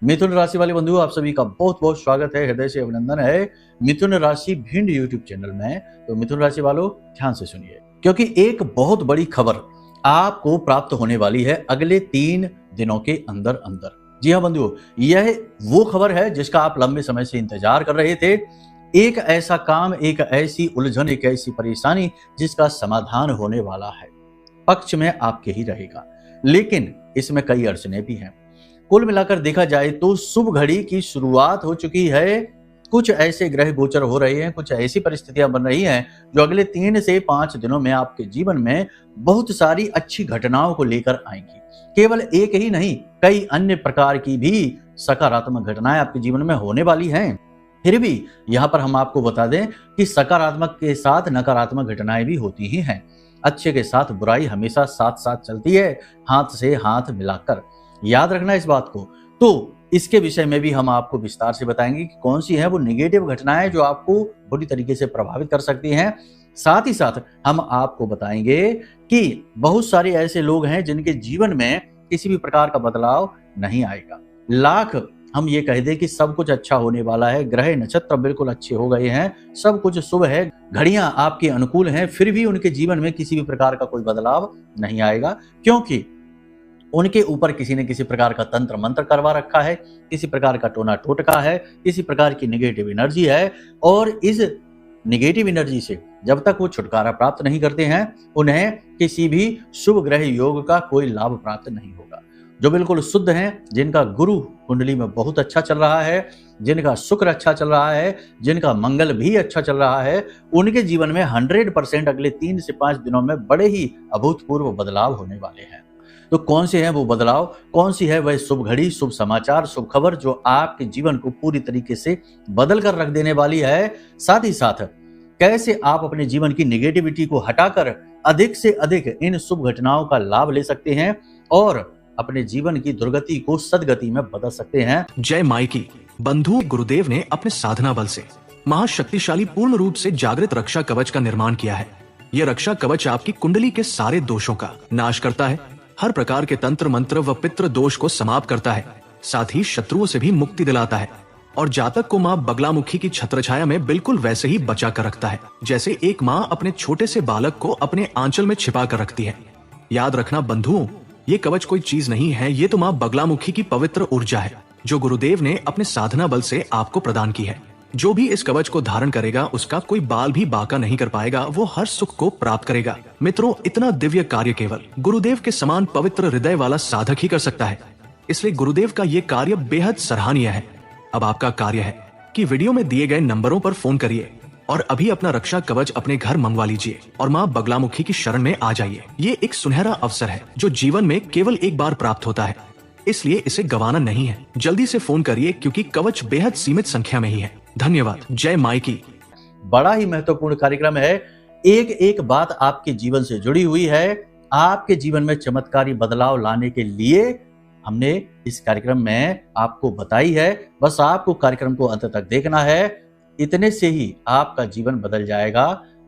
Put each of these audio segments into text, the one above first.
मिथुन राशि वाले बंधु, आप सभी का बहुत बहुत स्वागत है, हृदय से अभिनंदन है मिथुन राशि भिंड यूट्यूब चैनल में। तो मिथुन राशि वालों ध्यान से सुनिए, क्योंकि एक बहुत बड़ी खबर आपको प्राप्त होने वाली है अगले 3 दिनों के अंदर अंदर। जी हाँ बंधुओं, यह वो खबर है जिसका आप लंबे समय से इंतजार कर रहे थे। एक ऐसा काम, एक ऐसी उलझन, एक ऐसी परेशानी जिसका समाधान होने वाला है, पक्ष में आपके ही रहेगा, लेकिन इसमें कई अड़चने भी हैं। कुल मिलाकर देखा जाए तो शुभ घड़ी की शुरुआत हो चुकी है। कुछ ऐसे ग्रह गोचर हो रहे हैं, कुछ ऐसी परिस्थितियां बन रही हैं जो अगले 3 से 5 दिनों में आपके जीवन में बहुत सारी अच्छी घटनाओं को लेकर आएंगी। केवल एक ही नहीं, कई अन्य प्रकार की भी सकारात्मक घटनाएं आपके जीवन में होने वाली हैं। फिर भी यहाँ पर हम आपको बता दें कि सकारात्मक के साथ नकारात्मक घटनाएं भी होती ही हैं। अच्छे के साथ बुराई हमेशा साथ साथ चलती है, हाथ से हाथ मिलाकर। याद रखना इस बात को। तो इसके विषय में भी हम आपको विस्तार से बताएंगे कि कौन सी है वो निगेटिव घटनाएं जो आपको बुरी तरीके से प्रभावित कर सकती हैं। साथ ही साथ हम आपको बताएंगे कि बहुत सारे ऐसे लोग हैं जिनके जीवन में किसी भी प्रकार का बदलाव नहीं आएगा। लाख हम ये कह दें कि सब कुछ अच्छा होने वाला है, ग्रह नक्षत्र बिल्कुल अच्छे हो गए हैं, सब कुछ शुभ है, घड़ियां आपके अनुकूल हैं, फिर भी उनके जीवन में किसी भी प्रकार का कोई बदलाव नहीं आएगा, क्योंकि उनके ऊपर किसी न किसी प्रकार का तंत्र मंत्र करवा रखा है, किसी प्रकार का टोना टोटका है, किसी प्रकार की नेगेटिव एनर्जी है। और इस नेगेटिव एनर्जी से जब तक वो छुटकारा प्राप्त नहीं करते हैं, उन्हें किसी भी शुभ ग्रह योग का कोई लाभ प्राप्त नहीं होगा। जो बिल्कुल शुद्ध हैं, जिनका गुरु कुंडली में बहुत अच्छा चल रहा है, जिनका शुक्र अच्छा चल रहा है, जिनका मंगल भी अच्छा चल रहा है, उनके जीवन में 100% अगले 3 से 5 दिनों में बड़े ही अभूतपूर्व बदलाव होने वाले हैं। तो कौन से हैं वो बदलाव, कौन सी है वह शुभ घड़ी, शुभ समाचार, शुभ खबर जो आपके जीवन को पूरी तरीके से बदल कर रख देने वाली है। साथ ही साथ कैसे आप अपने जीवन की नेगेटिविटी को हटाकर अधिक से अधिक इन शुभ घटनाओं का लाभ ले सकते हैं और अपने जीवन की दुर्गति को सदगति में बदल सकते हैं। जय माई की बंधु, गुरुदेव ने अपने साधना बल से महाशक्तिशाली पूर्ण रूप से जागृत रक्षा कवच का निर्माण किया है। यह रक्षा कवच आपकी कुंडली के सारे दोषों का नाश करता है, हर प्रकार के तंत्र मंत्र व पितृ दोष को समाप्त करता है, साथ ही शत्रुओं से भी मुक्ति दिलाता है और जातक को माँ बगलामुखी की छत्रछाया में बिल्कुल वैसे ही बचा कर रखता है जैसे एक माँ अपने छोटे से बालक को अपने आंचल में छिपा कर रखती है। याद रखना बंधुओं, ये कवच कोई चीज नहीं है, ये तो माँ बगलामुखी की पवित्र ऊर्जा है जो गुरुदेव ने अपने साधना बल से आपको प्रदान की है। जो भी इस कवच को धारण करेगा उसका कोई बाल भी बाका नहीं कर पाएगा, वो हर सुख को प्राप्त करेगा। मित्रों, इतना दिव्य कार्य केवल गुरुदेव के समान पवित्र हृदय वाला साधक ही कर सकता है, इसलिए गुरुदेव का ये कार्य बेहद सराहनीय है। अब आपका कार्य है कि वीडियो में दिए गए नंबरों पर फोन करिए और अभी अपना रक्षा कवच अपने घर मंगवा लीजिए और माँ बगलामुखी की शरण में आ जाइए। ये एक सुनहरा अवसर है जो जीवन में केवल एक बार प्राप्त होता है, इसलिए इसे गंवाना नहीं है। जल्दी से फोन करिए क्योंकि कवच बेहद सीमित संख्या में ही है। धन्यवाद। जय माई की। बड़ा ही महत्वपूर्ण कार्यक्रम है, एक एक बात आपके जीवन से जुड़ी हुई है। आपके जीवन में चमत्कारी बदलाव लाने के लिए हमने इस कार्यक्रम में आपको बताई है। बस आपको कार्यक्रम को अंत तक देखना है, इतने से ही आपका जीवन बदल जाएगा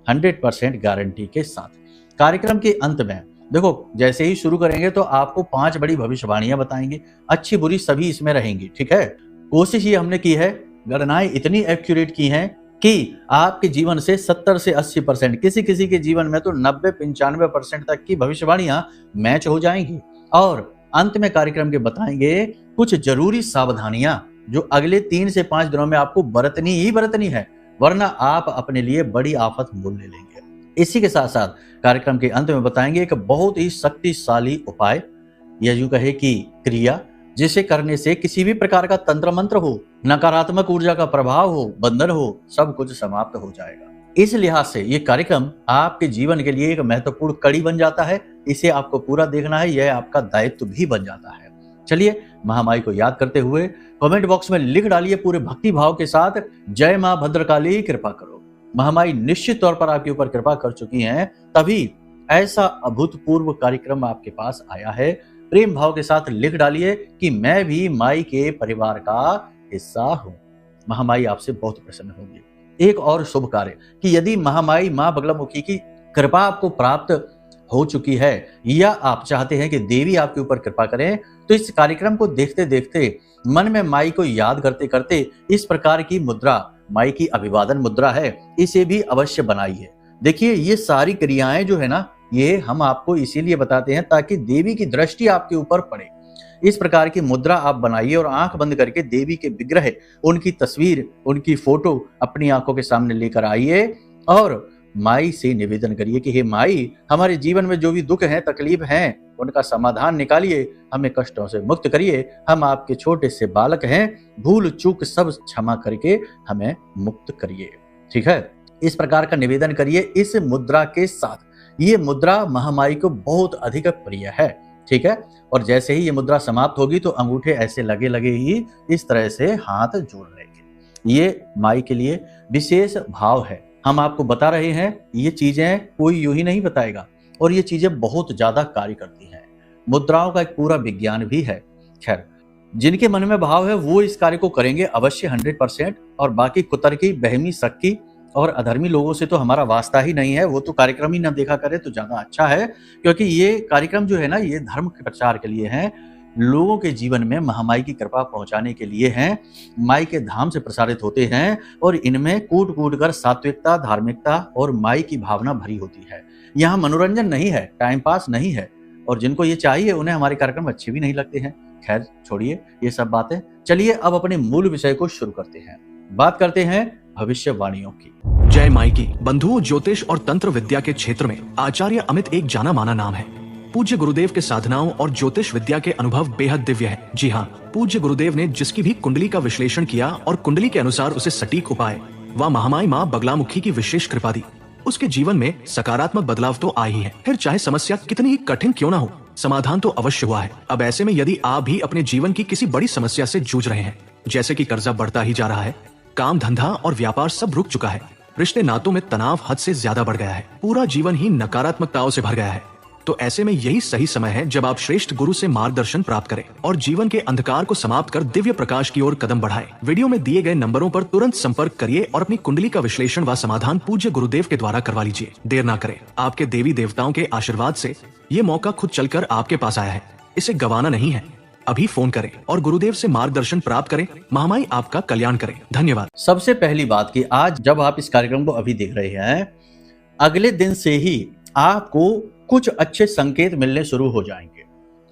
100% गारंटी के साथ। कार्यक्रम के अंत में देखो, जैसे ही शुरू करेंगे तो आपको 5 बड़ी भविष्यवाणियां बताएंगे, अच्छी बुरी सभी इसमें रहेंगी, ठीक है। कोशिश ये हमने की है, गणनाएं इतनी एक्यूरेट की हैं कि आपके जीवन से 70 से 80%, किसी किसी के जीवन में तो 90-95% तक की भविष्यवाणियां मैच हो जाएंगी। और अंत में कार्यक्रम के बताएंगे कुछ जरूरी सावधानियां जो अगले 3 से 5 दिनों में आपको बरतनी ही बरतनी है, वरना आप अपने लिए बड़ी आफत मोल ले लेंगे। इसी के साथ साथ कार्यक्रम के अंत में बताएंगे एक बहुत ही शक्तिशाली उपाय, या यूं कहे कि क्रिया, जिसे करने से किसी भी प्रकार का तंत्र मंत्र हो, नकारात्मक ऊर्जा का प्रभाव हो, बंधन हो, सब कुछ समाप्त हो जाएगा। इस लिहाज से ये कार्यक्रम आपके जीवन के लिए एक महत्वपूर्ण कड़ी बन जाता है। इसे आपको पूरा देखना है, यह आपका दायित्व भी बन जाता है। चलिए, महामाई को याद करते हुए कमेंट बॉक्स में लिख डालिए पूरे भक्ति भाव के साथ, जय मां भद्रकाली कृपा करो। महामाई निश्चित तौर पर आपके ऊपर कृपा कर चुकी हैं, तभी ऐसा अभूतपूर्व कार्यक्रम आपके पास आया है। प्रेम भाव के साथ लिख डालिए कि मैं भी माई के परिवार का हिस्सा हूं। महामाई आपसे बहुत प्रसन्न होंगी। एक और शुभ कार्य कि यदि महामाई मां बगलामुखी की कृपा आपको प्राप्त हो चुकी है या आप चाहते हैं कि देवी आपके ऊपर कृपा करें, तो इस कार्यक्रम को देखते देखते मन में माई को याद करते करते इस प्रकार की मुद्रा, माई की अभिवादन मुद्रा है, इसे भी अवश्य बनाइए। देखिए ये सारी क्रियाएं जो है ना, ये हम आपको इसीलिए बताते हैं ताकि देवी की दृष्टि आपके ऊपर पड़े। इस प्रकार की मुद्रा आप बनाइए और आंख बंद करके देवी के विग्रह, उनकी तस्वीर, उनकी फोटो अपनी आंखों के सामने लेकर आइए और माई से निवेदन करिए कि हे माई, हमारे जीवन में जो भी दुख हैं, तकलीफ हैं, उनका समाधान निकालिए, हमें कष्टों से मुक्त करिए। हम आपके छोटे से बालक हैं, भूल चूक सब क्षमा करके हमें मुक्त करिए। ठीक है, इस प्रकार का निवेदन करिए इस मुद्रा के साथ। ये मुद्रा महामाई को बहुत अधिक प्रिय है। ठीक है, और जैसे ही ये मुद्रा समाप्त होगी तो अंगूठे ऐसे लगे लगे ही इस तरह से हाथ जोड़ लेंगे। ये माई के लिए विशेष भाव है। हम आपको बता रहे हैं, ये चीजें कोई यूं ही नहीं बताएगा और ये चीजें बहुत ज्यादा कार्य करती हैं। मुद्राओं का एक पूरा विज्ञान भी है। खैर, जिनके मन में भाव है वो इस कार्य को करेंगे अवश्य 100%, और बाकी कुतर्की, बहमी, सक्की और अधर्मी लोगों से तो हमारा वास्ता ही नहीं है। वो तो कार्यक्रम ही ना देखा करे तो ज्यादा अच्छा है, क्योंकि ये कार्यक्रम जो है ना, ये धर्म के प्रचार के लिए है, लोगों के जीवन में महामाई की कृपा पहुंचाने के लिए हैं, माई के धाम से प्रसारित होते हैं और इनमें कूट कूट कर सात्विकता, धार्मिकता और माई की भावना भरी होती है। यहाँ मनोरंजन नहीं है, टाइम पास नहीं है, और जिनको ये चाहिए उन्हें हमारे कार्यक्रम अच्छे भी नहीं लगते हैं। खैर छोड़िए ये सब बातें, चलिए अब अपने मूल विषय को शुरू करते हैं। बात करते हैं भविष्यवाणियों की। जय माई की। बंधुओं, ज्योतिष और तंत्र विद्या के क्षेत्र में आचार्य अमित एक जाना माना नाम है। पूज्य गुरुदेव के साधनाओं और ज्योतिष विद्या के अनुभव बेहद दिव्य है। जी हाँ, पूज्य गुरुदेव ने जिसकी भी कुंडली का विश्लेषण किया और कुंडली के अनुसार उसे सटीक उपाय व महामाई माँ बगलामुखी की विशेष कृपा दी, उसके जीवन में सकारात्मक बदलाव तो आ ही है। फिर चाहे समस्या कितनी ही कठिन क्यों ना हो, समाधान तो अवश्य हुआ है। अब ऐसे में यदि आप भी अपने जीवन की किसी बड़ी समस्या से जूझ रहे हैं, जैसे कि कर्जा बढ़ता ही जा रहा है, काम धंधा और व्यापार सब रुक चुका है, रिश्ते नातों में तनाव हद से ज्यादा बढ़ गया है, पूरा जीवन ही नकारात्मकताओं से भर गया है, तो ऐसे में यही सही समय है जब आप श्रेष्ठ गुरु से मार्गदर्शन प्राप्त करें और जीवन के अंधकार को समाप्त कर दिव्य प्रकाश की ओर कदम बढ़ाएं। वीडियो में दिए गए नंबरों पर तुरंत संपर्क करिए और अपनी कुंडली का विश्लेषण व समाधान पूज्य गुरुदेव के द्वारा करवा लीजिए। देर ना करें, आपके देवी देवताओं के आशीर्वाद से ये मौका खुद चलकर आपके पास आया है, इसे गंवाना नहीं है। अभी फोन करें और गुरुदेव से मार्गदर्शन प्राप्त करें। महामाई आपका कल्याण करें। धन्यवाद। सबसे पहली बात कि आज जब आप इस कार्यक्रम को अभी देख रहे हैं, अगले दिन से ही आपको कुछ अच्छे संकेत मिलने शुरू हो जाएंगे।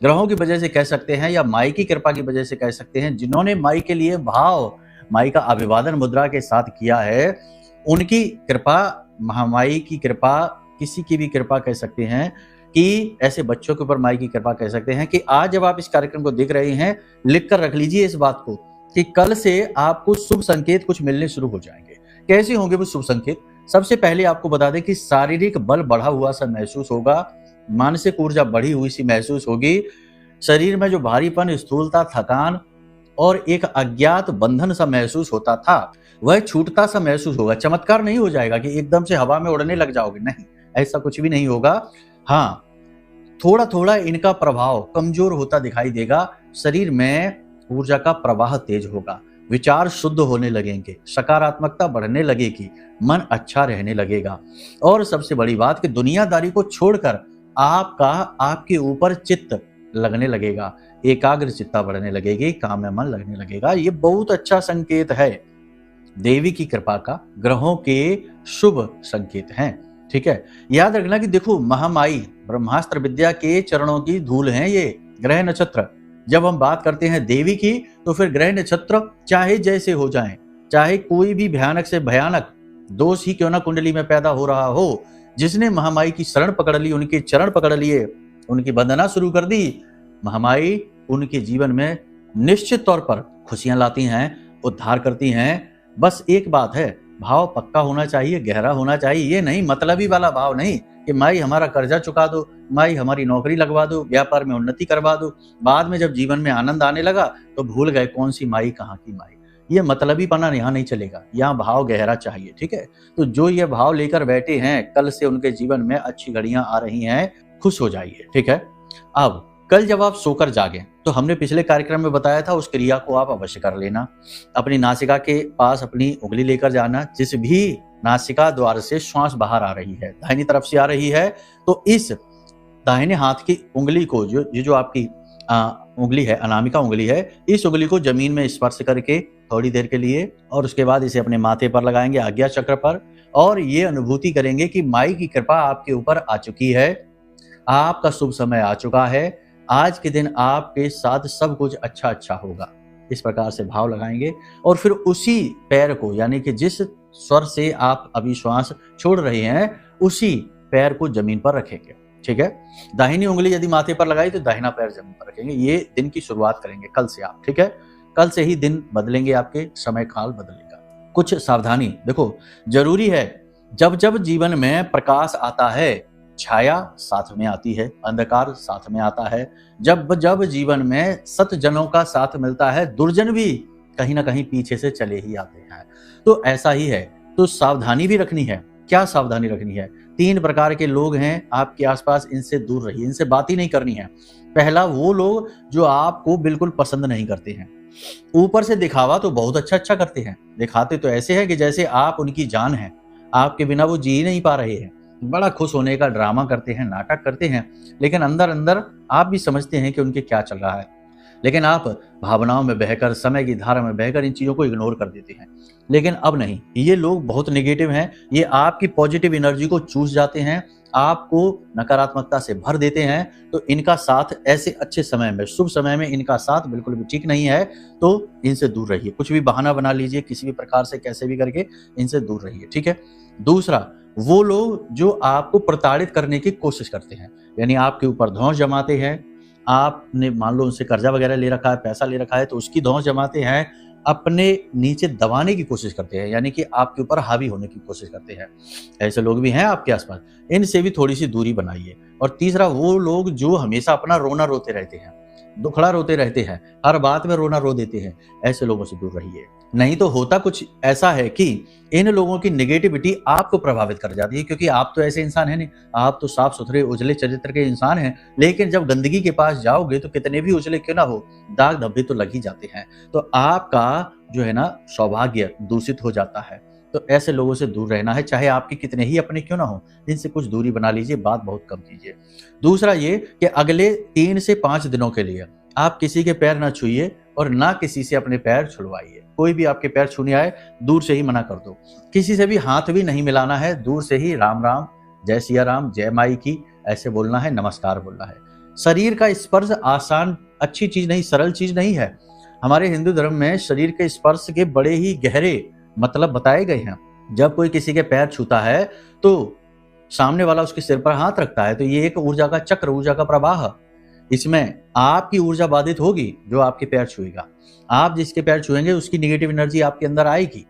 ग्रहों की वजह से कह सकते हैं या माई की कृपा की वजह से कह सकते हैं। जिन्होंने माई के लिए भाव, माई का अभिवादन मुद्रा के साथ किया है, उनकी कृपा, महामाई की कृपा, किसी की भी कृपा कह सकते हैं कि ऐसे बच्चों के ऊपर माई की कृपा कह सकते हैं कि आज जब आप इस कार्यक्रम को देख रहे हैं, लिख कर रख लीजिए इस बात को कि कल से आपको शुभ संकेत कुछ मिलने शुरू हो जाएंगे। कैसे होंगे वो शुभ संकेत? सबसे पहले आपको बता दें कि शारीरिक बल बढ़ा हुआ सा महसूस होगा, मानसिक ऊर्जा बढ़ी हुई सी महसूस होगी, शरीर में जो भारीपन, स्थूलता, थकान और एक अज्ञात बंधन सा महसूस होता था, वह छूटता सा महसूस होगा। चमत्कार नहीं हो जाएगा कि एकदम से हवा में उड़ने लग जाओगे, नहीं, ऐसा कुछ भी नहीं होगा। हाँ, थोड़ा थोड़ा इनका प्रभाव कमजोर होता दिखाई देगा, शरीर में ऊर्जा का प्रवाह तेज होगा, विचार शुद्ध होने लगेंगे, सकारात्मकता बढ़ने लगेगी, मन अच्छा रहने लगेगा, और सबसे बड़ी बात कि दुनियादारी को छोड़कर आपके ऊपर चित्त लगने लगेगा, एकाग्र चित्ता बढ़ने लगेगी, काम में मन लगने लगेगा। ये बहुत अच्छा संकेत है, देवी की कृपा का, ग्रहों के शुभ संकेत हैं। ठीक है, याद रखना कि देखो, महामाई ब्रह्मास्त्र विद्या के चरणों की धूल हैं ये ग्रह नक्षत्र। जब हम बात करते हैं देवी की, तो फिर ग्रह नक्षत्र चाहे जैसे हो जाएं, चाहे कोई भी भयानक से भयानक दोष ही क्यों ना कुंडली में पैदा हो रहा हो, जिसने महामाई की शरण पकड़ ली, उनके चरण पकड़ लिए, उनकी वंदना शुरू कर दी, महामाई उनके जीवन में निश्चित तौर पर खुशियां लाती हैं, उद्धार करती हैं। बस एक बात है, भाव पक्का होना चाहिए, गहरा होना चाहिए। ये नहीं मतलबी वाला भाव नहीं कि माई हमारा कर्जा चुका दो, माई हमारी नौकरी लगवा दो, व्यापार में उन्नति करवा दो, बाद में जब जीवन में आनंद आने लगा तो भूल गए कौन सी माई, कहाँ की माई। ये मतलबीपना यहाँ नहीं चलेगा, यहाँ भाव गहरा चाहिए। ठीक है, तो जो ये भाव लेकर बैठे हैं, कल से उनके जीवन में अच्छी घड़ियां आ रही हैं, खुश हो जाइए। ठीक है, अब कल जब आप सोकर जागें, तो हमने पिछले कार्यक्रम में बताया था, उस क्रिया को आप अवश्य कर लेना। अपनी नासिका के पास अपनी उंगली लेकर जाना, जिस भी नासिका द्वार से श्वास बाहर आ रही है, दाहिनी तरफ से आ रही है, तो इस दाहिने हाथ की उंगली को, जो आपकी उंगली है, अनामिका उंगली है, इस उंगली को जमीन में स्पर्श करके थोड़ी देर के लिए, और उसके बाद इसे अपने माथे पर लगाएंगे, आज्ञा चक्र पर, और ये अनुभूति करेंगे कि माई की कृपा आपके ऊपर आ चुकी है, आपका शुभ समय आ चुका है, आज के दिन आपके साथ सब कुछ अच्छा अच्छा होगा। इस प्रकार से भाव लगाएंगे और फिर उसी पैर को, यानी कि जिस स्वर से आप अभी श्वास छोड़ रहे हैं, उसी पैर को जमीन पर रखेंगे। ठीक है, दाहिनी उंगली यदि माथे पर लगाई तो दाहिना पैर जमीन पर रखेंगे। ये दिन की शुरुआत करेंगे कल से आप। ठीक है, कल से ही दिन बदलेंगे, आपके समय काल बदलेगा। कुछ सावधानी देखो, जरूरी है, जब जब जीवन में प्रकाश आता है, छाया साथ में आती है, अंधकार साथ में आता है। जब जब जीवन में सतजनों का साथ मिलता है, दुर्जन भी कहीं ना कहीं पीछे से चले ही आते हैं। तो ऐसा ही है, तो सावधानी भी रखनी है। क्या सावधानी रखनी है? 3 प्रकार के लोग हैं आपके आसपास, इनसे दूर रहिए, इनसे बात ही नहीं करनी है। पहला, वो लोग जो आपको बिल्कुल पसंद नहीं करते हैं। ऊपर से दिखावा तो बहुत अच्छा अच्छा करते हैं, दिखाते तो ऐसे है कि जैसे आप उनकी जान है, आपके बिना वो जी नहीं पा रहे हैं। बड़ा खुश होने का ड्रामा करते हैं, नाटक करते हैं, लेकिन अंदर अंदर आप भी समझते हैं कि उनके क्या चल रहा है। लेकिन आप भावनाओं में बहकर, समय की धारा में बहकर इन चीज़ों को इग्नोर कर देते हैं। लेकिन अब नहीं, ये लोग बहुत नेगेटिव हैं, ये आपकी पॉजिटिव एनर्जी को चूस जाते हैं, आपको नकारात्मकता से भर देते हैं। तो इनका साथ ऐसे अच्छे समय में, शुभ समय में इनका साथ बिल्कुल भी ठीक नहीं है। तो इनसे दूर रहिए, कुछ भी बहाना बना लीजिए, किसी भी प्रकार से कैसे भी करके इनसे दूर रहिए। ठीक है। दूसरा, वो लोग जो आपको प्रताड़ित करने की कोशिश करते हैं, यानी आपके ऊपर धौंस जमाते हैं। आपने मान लो उनसे कर्जा वगैरह ले रखा है, पैसा ले रखा है, तो उसकी धौंस जमाते हैं, अपने नीचे दबाने की कोशिश करते हैं, यानी कि आपके ऊपर हावी होने की कोशिश करते हैं। ऐसे लोग भी हैं आपके आसपास, इनसे भी थोड़ी सी दूरी बनाइए। और तीसरा, वो लोग जो हमेशा अपना रोना रोते रहते हैं, दुखड़ा रोते रहते हैं, हर बात में रोना रो देते हैं, ऐसे लोगों से दूर रहिए। नहीं तो होता कुछ ऐसा है कि इन लोगों की नेगेटिविटी आपको प्रभावित कर जाती है, क्योंकि आप तो ऐसे इंसान हैं नहीं, आप तो साफ सुथरे उजले चरित्र के इंसान हैं। लेकिन जब गंदगी के पास जाओगे तो कितने भी उजले क्यों ना हो, दाग धब्बे तो लग ही जाते हैं। तो आपका जो है ना सौभाग्य दूषित हो जाता है। तो ऐसे लोगों से दूर रहना है, चाहे आपके कितने ही अपने क्यों ना हो, इनसे कुछ दूरी बना लीजिए, बात बहुत कम कीजिए। दूसरा ये कि अगले 3 से 5 दिनों के लिए आप किसी के पैर ना छूइए और ना किसी से अपने पैर छुड़वाइए। कोई भी आपके पैर छूने आए, दूर से ही मना कर दो। किसी से भी हाथ भी नहीं मिलाना है, दूर से ही राम राम, जय सिया राम, जय माई की ऐसे बोलना है, नमस्कार बोलना है। शरीर का स्पर्श आसान अच्छी चीज नहीं, सरल चीज नहीं है। हमारे हिंदू धर्म में शरीर के स्पर्श के बड़े ही गहरे मतलब बताए गए हैं। जब कोई किसी के पैर छूता है तो सामने वाला उसके सिर पर हाथ रखता है, तो ये एक ऊर्जा का चक्र, ऊर्जा का प्रवाह। इसमें आपकी ऊर्जा बाधित होगी जो आपके पैर छुएगा। आप जिसके पैर छुएंगे उसकी नेगेटिव एनर्जी आपके अंदर आएगी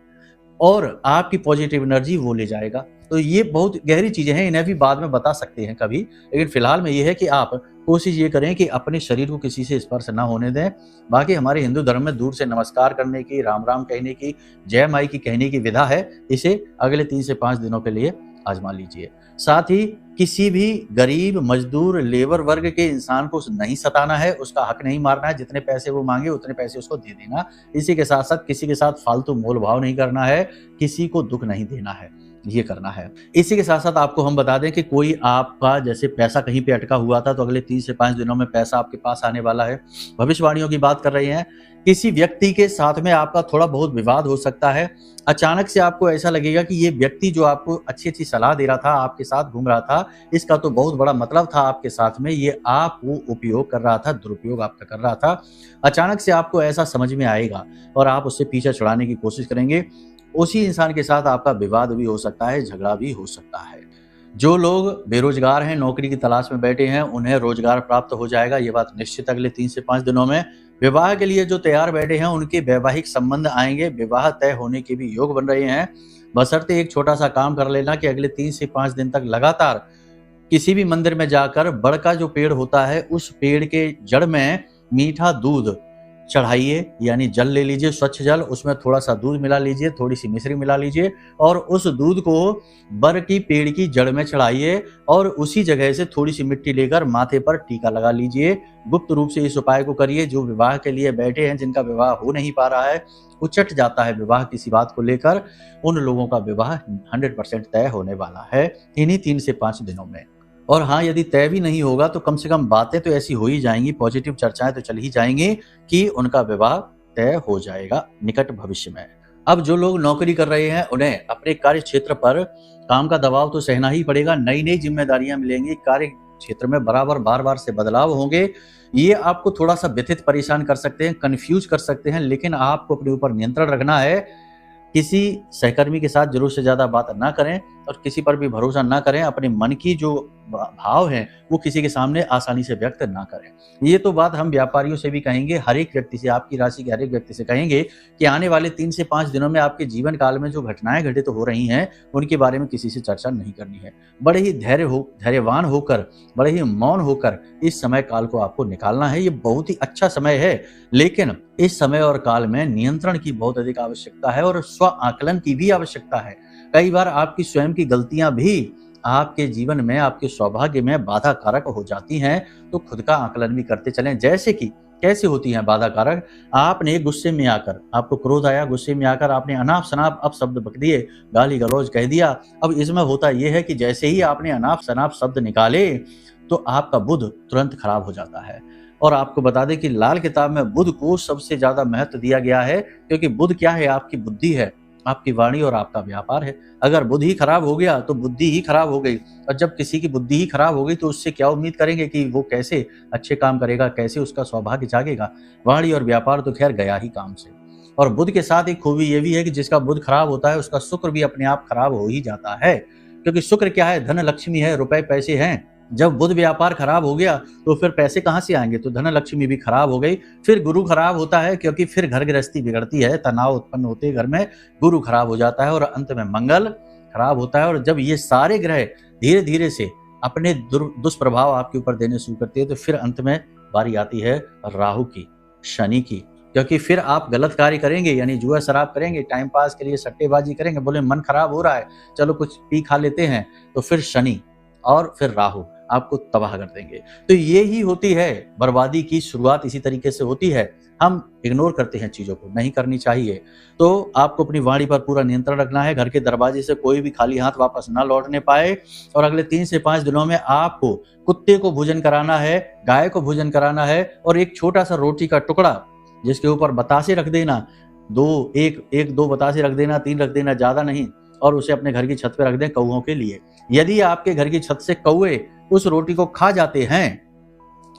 और आपकी पॉजिटिव एनर्जी वो ले जाएगा। तो ये बहुत गहरी चीजें हैं, इन्हें भी बाद में बता सकते हैं कभी, लेकिन फिलहाल में ये है कि आप कोशिश ये करें कि अपने शरीर को किसी से स्पर्श ना होने दें। बाकी हमारे हिंदू धर्म में दूर से नमस्कार करने की, राम राम कहने की, जय माई की कहने की विधा है। इसे अगले 3 से 5 दिनों के लिए आजमा लीजिए। साथ ही किसी भी गरीब, मजदूर, लेबर वर्ग के इंसान को नहीं सताना है, उसका हक नहीं मारना है। जितने पैसे वो मांगे उतने पैसे उसको दे देना। इसी के साथ साथ किसी के साथ फालतू मोल भाव नहीं करना है, किसी को दुख नहीं देना है, ये करना है। इसी के साथ साथ आपको हम बता दें कि कोई आपका जैसे पैसा कहीं पे अटका हुआ था, तो अगले 3 से 5 दिनों में पैसा आपके पास आने वाला है। भविष्यवाणियों की बात कर रहे हैं। किसी व्यक्ति के साथ में आपका थोड़ा बहुत विवाद हो सकता है। अचानक से आपको ऐसा लगेगा कि ये व्यक्ति जो आपको अच्छी अच्छी सलाह दे रहा था, आपके साथ घूम रहा था, इसका तो बहुत बड़ा मतलब था आपके साथ में, ये आपको उपयोग कर रहा था, दुरुपयोग आपका कर रहा था। अचानक से आपको ऐसा समझ में आएगा और आप उससे पीछा छुड़ाने की कोशिश करेंगे। उसी इंसान के साथ आपका विवाद भी हो सकता है, झगड़ा भी हो सकता है। जो लोग बेरोजगार हैं, नौकरी की तलाश में बैठे हैं, उन्हें रोजगार प्राप्त हो जाएगा, ये बात निश्चित अगले 3 से 5 दिनों में। विवाह के लिए जो तैयार बैठे हैं उनके वैवाहिक संबंध आएंगे, विवाह तय होने के भी योग बन रहे हैं। बशर्ते एक छोटा सा काम कर लेना कि अगले 3 से 5 दिन तक लगातार किसी भी मंदिर में जाकर बड़ का जो पेड़ होता है उस पेड़ के जड़ में मीठा दूध चढ़ाइए, यानी जल ले लीजिए, स्वच्छ जल, उसमें थोड़ा सा दूध मिला लीजिए, थोड़ी सी मिश्री मिला लीजिए और उस दूध को बर की पेड़ की जड़ में चढ़ाइए और उसी जगह से थोड़ी सी मिट्टी लेकर माथे पर टीका लगा लीजिए। गुप्त रूप से इस उपाय को करिए। जो विवाह के लिए बैठे हैं, जिनका विवाह हो नहीं पा रहा है, उचट जाता है विवाह किसी बात को लेकर, उन लोगों का विवाह 100% तय होने वाला है इन्हीं 3 से 5 दिनों में। और हाँ, यदि तय भी नहीं होगा तो कम से कम बातें तो ऐसी हो ही जाएंगी, पॉजिटिव चर्चाएं तो चल ही जाएंगी कि उनका विवाह तय हो जाएगा निकट भविष्य में। अब जो लोग नौकरी कर रहे हैं उन्हें अपने कार्य क्षेत्र पर काम का दबाव तो सहना ही पड़ेगा, नई नई जिम्मेदारियां मिलेंगी, कार्य क्षेत्र में बराबर बार बार से बदलाव होंगे। ये आपको थोड़ा सा व्यथित परेशान कर सकते हैं, कंफ्यूज कर सकते हैं, लेकिन आपको अपने ऊपर नियंत्रण रखना है। किसी सहकर्मी के साथ जरूरत से ज्यादा बात ना करें और किसी पर भी भरोसा ना करें। अपने मन की जो भाव है वो किसी के सामने आसानी से व्यक्त ना करें। ये तो बात हम व्यापारियों से भी कहेंगे, हर एक व्यक्ति से, आपकी राशि के हर एक व्यक्ति से कहेंगे कि आने वाले 3 से 5 दिनों में आपके जीवन काल में जो घटनाएं घटित हो रही हैं उनके बारे में किसी से चर्चा नहीं करनी है। बड़े ही धैर्यवान होकर, बड़े ही मौन होकर इस समय काल को आपको निकालना है। ये बहुत ही अच्छा समय है, लेकिन इस समय और काल में नियंत्रण की बहुत अधिक आवश्यकता है और स्व आकलन की भी आवश्यकता है। कई बार आपकी स्वयं की गलतियां भी आपके जीवन में, आपके सौभाग्य में बाधा कारक हो जाती हैं, तो खुद का आकलन भी करते चलें। जैसे कि कैसे होती हैं बाधा कारक? आपने गुस्से में आकर, आपको क्रोध आया, गुस्से में आकर आपने अनाप शनाप अपशब्द बक दिए, गाली गलौज कह दिया। अब इसमें होता यह है कि जैसे ही आपने अनाप शनाप शब्द निकाले तो आपका बुध तुरंत खराब हो जाता है। और आपको बता दें कि लाल किताब में बुध को सबसे ज्यादा महत्व दिया गया है, क्योंकि बुध क्या है? आपकी बुद्धि है, आपकी वाणी और आपका व्यापार है। अगर बुद्धि ही खराब हो गया तो बुद्धि ही खराब हो गई, और जब किसी की बुद्धि ही खराब हो गई तो उससे क्या उम्मीद करेंगे कि वो कैसे अच्छे काम करेगा, कैसे उसका सौभाग्य जागेगा? वाणी और व्यापार तो खैर गया ही काम से। और बुध के साथ एक खूबी ये भी है कि जिसका बुध खराब होता है उसका शुक्र भी अपने आप खराब हो ही जाता है, क्योंकि शुक्र क्या है? धन लक्ष्मी है, रुपए पैसे हैं। जब बुध व्यापार खराब हो गया तो फिर पैसे कहाँ से आएंगे? तो धन लक्ष्मी भी खराब हो गई। फिर गुरु खराब होता है, क्योंकि फिर घर गृहस्थी बिगड़ती है, तनाव उत्पन्न होते हैं घर में, गुरु खराब हो जाता है और अंत में मंगल खराब होता है। और जब ये सारे ग्रह धीरे धीरे से अपने दुष्प्रभाव आपके ऊपर देने शुरू करते हैं तो फिर अंत में बारी आती है राहु की, शनि की, क्योंकि फिर आप गलत कार्य करेंगे, यानी जुआ शराब करेंगे, टाइम पास के लिए सट्टेबाजी करेंगे, बोले मन खराब हो रहा है चलो कुछ पी खा लेते हैं, तो फिर शनि और फिर राहु आपको तबाह कर देंगे। तो ये ही होती है बर्बादी की शुरुआत, इसी तरीके से होती है। हम इग्नोर करते हैं चीजों को, नहीं करनी चाहिए। तो आपको अपनी वाणी पर पूरा नियंत्रण रखना है। घर के दरवाजे से कोई भी खाली हाथ वापस ना लौटने पाए। और अगले 3 से 5 दिनों में आपको कुत्ते को भोजन कराना है, गाय को भोजन कराना है, और एक छोटा सा रोटी का टुकड़ा जिसके ऊपर बतासे रख देना, एक दो बतासे रख देना, 3 रख देना, ज्यादा नहीं, और उसे अपने घर की छत पे रख दें कौओं के लिए। यदि आपके घर की छत से कौए उस रोटी को खा जाते हैं,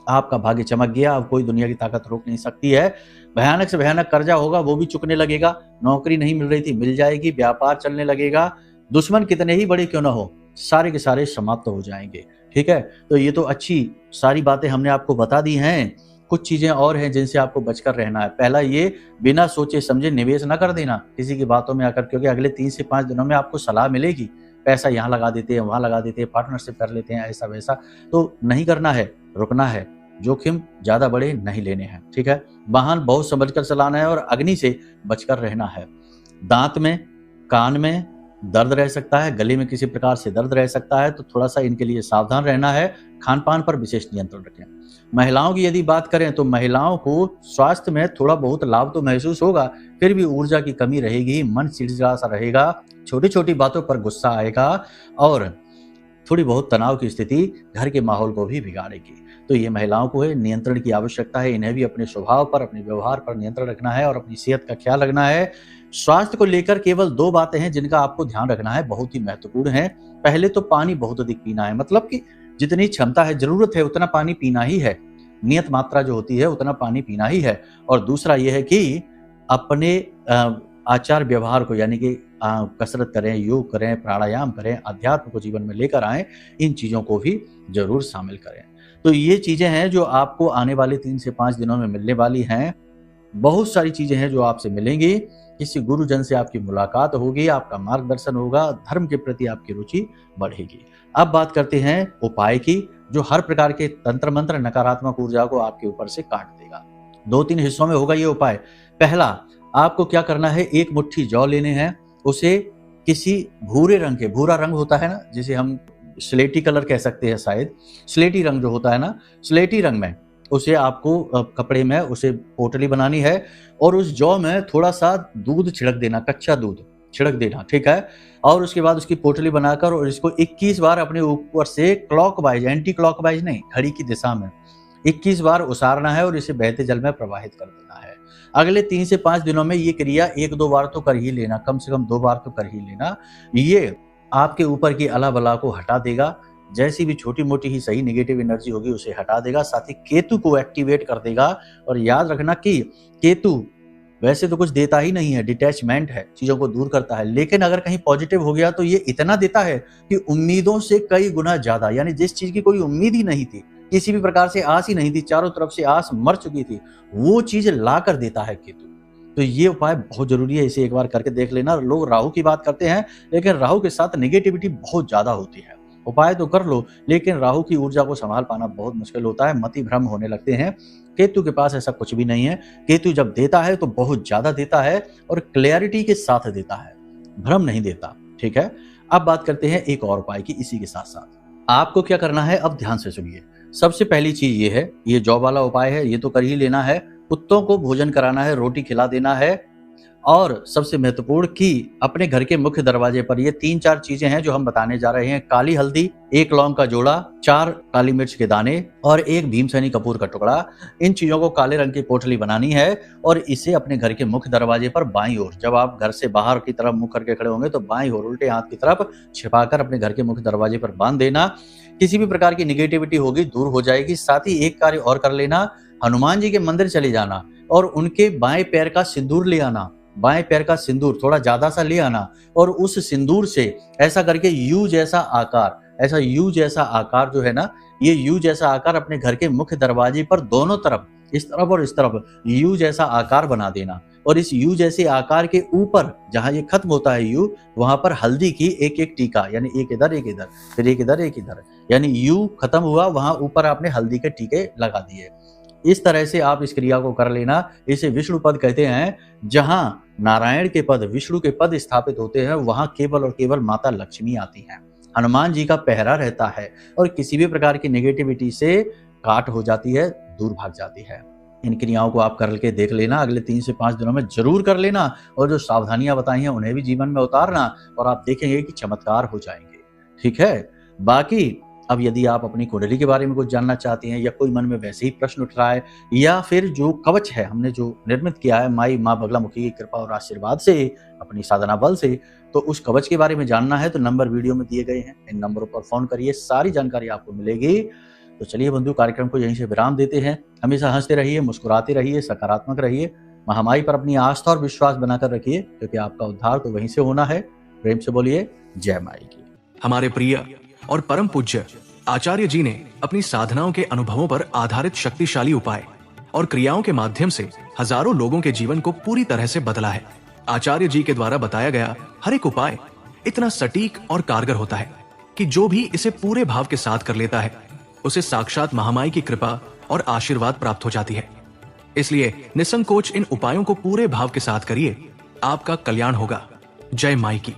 आपका भाग्य चमक गया। अब कोई दुनिया की ताकत रोक नहीं सकती है। भयानक से भयानक कर्जा होगा वो भी चुकने लगेगा, नौकरी नहीं मिल रही थी मिल जाएगी, व्यापार चलने लगेगा, दुश्मन कितने ही बड़े क्यों ना हो सारे के सारे समाप्त हो जाएंगे। ठीक है, तो ये तो अच्छी सारी बातें हमने आपको बता दी हैं। कुछ चीजें और हैं जिनसे आपको बचकर रहना है। पहला ये, बिना सोचे समझे निवेश ना कर देना किसी की बातों में आकर, क्योंकि अगले 3 से 5 दिनों में आपको सलाह मिलेगी, पैसा यहाँ लगा देते हैं, वहां लगा देते हैं, पार्टनरशिप कर लेते हैं, ऐसा वैसा तो नहीं करना है, रुकना है, जोखिम ज्यादा बड़े नहीं लेने हैं। ठीक है, वाहन बहुत समझकर चलाना है और अग्नि से बचकर रहना है। दांत में, कान में दर्द रह सकता है, गले में किसी प्रकार से दर्द रह सकता है, तो थोड़ा सा इनके लिए सावधान रहना है। खान पान पर विशेष नियंत्रण रखें। महिलाओं की यदि बात करें तो महिलाओं को स्वास्थ्य में थोड़ा बहुत लाभ तो महसूस होगा, फिर भी ऊर्जा की कमी रहेगी, मन चिड़चिड़ा सा रहेगा, छोटी छोटी बातों पर गुस्सा आएगा और थोड़ी बहुत तनाव की स्थिति घर के माहौल को भी बिगाड़ेगी। तो ये महिलाओं को है नियंत्रण की आवश्यकता है। इन्हें भी अपने स्वभाव पर, अपने व्यवहार पर नियंत्रण रखना है और अपनी सेहत का ख्याल रखना है। स्वास्थ्य को लेकर केवल 2 बातें हैं जिनका आपको ध्यान रखना है, बहुत ही महत्वपूर्ण है। पहले तो पानी बहुत अधिक पीना है, मतलब कि जितनी क्षमता है, जरूरत है उतना पानी पीना ही है, नियत मात्रा जो होती है उतना पानी पीना ही है। और दूसरा यह है कि अपने आचार व्यवहार को, यानी कि कसरत करें, योग करें, प्राणायाम करें, अध्यात्म को जीवन में लेकर आएं, इन चीजों को भी जरूर शामिल करें। तो ये चीजें हैं जो आपको आने वाले 3 से 5 दिनों में मिलने वाली हैं। बहुत सारी चीजें हैं जो आपसे मिलेंगी। किसी गुरुजन से आपकी मुलाकात होगी, आपका मार्गदर्शन होगा, धर्म के प्रति आपकी रुचि बढ़ेगी। अब बात करते हैं उपाय की, जो हर प्रकार के तंत्र मंत्र नकारात्मक ऊर्जा को आपके ऊपर से काट देगा। 2-3 हिस्सों में होगा ये उपाय। पहला, आपको क्या करना है, 1 मुट्ठी जौ लेने हैं, उसे किसी भूरे रंग के, भूरा रंग होता है ना, जिसे हम स्लेटी कलर कह सकते हैं शायद, स्लेटी रंग जो होता है ना, स्लेटी रंग में उसे आपको कपड़े में उसे पोटली बनानी है और उस जौ में थोड़ा सा दूध छिड़क देना, कच्चा दूध, छिड़क देना, ठीक है। और उसके बाद उसकी पोटली बनाकर और इसको 21 बार अपने ऊपर से क्लॉकवाइज, एंटी क्लॉकवाइज नहीं, घड़ी की दिशा में 21 बार उसारना है और इसे बहते जल में प्रवाहित कर देना है। अगले 3 से 5 दिनों में ये क्रिया 1-2 बार तो कर ही लेना, कम से कम 2 बार तो कर ही लेना। ये आपके ऊपर की अला बला को हटा देगा, जैसी भी छोटी मोटी ही सही नेगेटिव एनर्जी होगी उसे हटा देगा, साथ ही केतु को एक्टिवेट कर देगा। और याद रखना कि केतु वैसे तो कुछ देता ही नहीं है, डिटैचमेंट है, चीजों को दूर करता है, लेकिन अगर कहीं पॉजिटिव हो गया तो ये इतना देता है कि उम्मीदों से कई गुना ज्यादा, यानी जिस चीज की कोई उम्मीद ही नहीं थी, किसी भी प्रकार से आस ही नहीं थी, चारों तरफ से आस मर चुकी थी, वो चीज ला कर देता है केतु। तो ये उपाय बहुत जरूरी है, इसे एक बार करके देख लेना। लोग राहु की बात करते हैं, लेकिन राहु के साथ नेगेटिविटी बहुत ज्यादा होती है। उपाय तो कर लो, लेकिन राहु की ऊर्जा को संभाल पाना बहुत मुश्किल होता है, मति भ्रम होने लगते हैं। केतु के पास ऐसा कुछ भी नहीं है। केतु जब देता है तो बहुत ज्यादा देता है और क्लैरिटी के साथ देता है, भ्रम नहीं देता, ठीक है। अब बात करते हैं एक और उपाय की इसी के साथ साथ। आपको क्या करना है, अब ध्यान से सुनिए। सबसे पहली चीज ये है, ये जॉ वाला उपाय है, ये तो कर ही लेना है। कुत्तों को भोजन कराना है, रोटी खिला देना है। और सबसे महत्वपूर्ण कि अपने घर के मुख्य दरवाजे पर ये 3-4 चीजें हैं जो हम बताने जा रहे हैं। काली हल्दी, 1 लौंग का जोड़ा, 4 काली मिर्च के दाने और 1 भीमसेनी कपूर का टुकड़ा। इन चीजों को काले रंग की पोटली बनानी है और इसे अपने घर के मुख्य दरवाजे पर बाईं ओर, जब आप घर से बाहर की तरफ मुंह करके खड़े होंगे तो बाईं ओर उल्टे हाथ की तरफ छिपाकर अपने घर के मुख्य दरवाजे पर बांध देना। किसी भी प्रकार की निगेटिविटी होगी दूर हो जाएगी। साथ ही एक कार्य और कर लेना, हनुमान जी के मंदिर चले जाना और उनके बाएं पैर का सिंदूर ले आना। बाएं पैर का सिंदूर थोड़ा ज्यादा सा ले आना और उस सिंदूर से ऐसा करके यू जैसा आकार, ऐसा यू जैसा आकार जो है ना, ये यू जैसा आकार अपने घर के मुख्य दरवाजे पर दोनों तरफ, इस तरफ और इस तरफ यू जैसा आकार बना देना। और इस यू जैसे आकार के ऊपर जहां ये खत्म होता है यू, वहां पर हल्दी की एक टीका, यानी एक इधर फिर एक इधर, यानी यू खत्म हुआ, वहां ऊपर आपने हल्दी के टीके लगा दिए। इस तरह से आप इस क्रिया को कर लेना। इसे विष्णु पद कहते हैं। जहां नारायण के पद, विष्णु के पद स्थापित होते हैं, वहां केवल और केवल माता लक्ष्मी आती हैं। हनुमान जी का पहरा रहता है और किसी भी प्रकार की नेगेटिविटी से काट हो जाती है, दूर भाग जाती है। इन क्रियाओं को आप करके देख लेना, अगले 3 से 5 दिनों में जरूर कर लेना और जो सावधानियां बताई हैं उन्हें भी जीवन में उतारना और आप देखेंगे कि चमत्कार हो जाएंगे, ठीक है। बाकी अब यदि आप अपनी कुंडली के बारे में कुछ जानना चाहते हैं या कोई मन में वैसे ही प्रश्न उठ रहा है, या फिर जो कवच है हमने जो निर्मित किया है माई माँ बगलामुखी की कृपा और आशीर्वाद से, अपनी साधना बल से, तो उस कवच के बारे में जानना है तो नंबर वीडियो में दिए गए हैं, इन नंबरों पर फोन करिए, सारी जानकारी आपको मिलेगी। तो चलिए बंधु, कार्यक्रम को यहीं से विराम देते हैं। हमेशा हंसते रहिए, मुस्कुराते रहिए, सकारात्मक रहिए, महामाई पर अपनी आस्था और विश्वास बनाकर रखिए, क्योंकि आपका उद्धार तो वहीं से होना है। प्रेम से बोलिए जय माई की। हमारे प्रिय और परम पूज्य आचार्य जी ने अपनी साधनाओं के अनुभवों पर आधारित शक्तिशाली उपाय और क्रियाओं के माध्यम से हजारों लोगों के जीवन को पूरी तरह से बदला है। आचार्य जी के द्वारा बताया गया हर एक उपाय इतना सटीक और कारगर होता है कि जो भी इसे पूरे भाव के साथ कर लेता है उसे साक्षात महामाई की कृपा और आशीर्वाद प्राप्त हो जाती है। इसलिए निसंकोच इन उपायों को पूरे भाव के साथ करिए, आपका कल्याण होगा। जय माई की।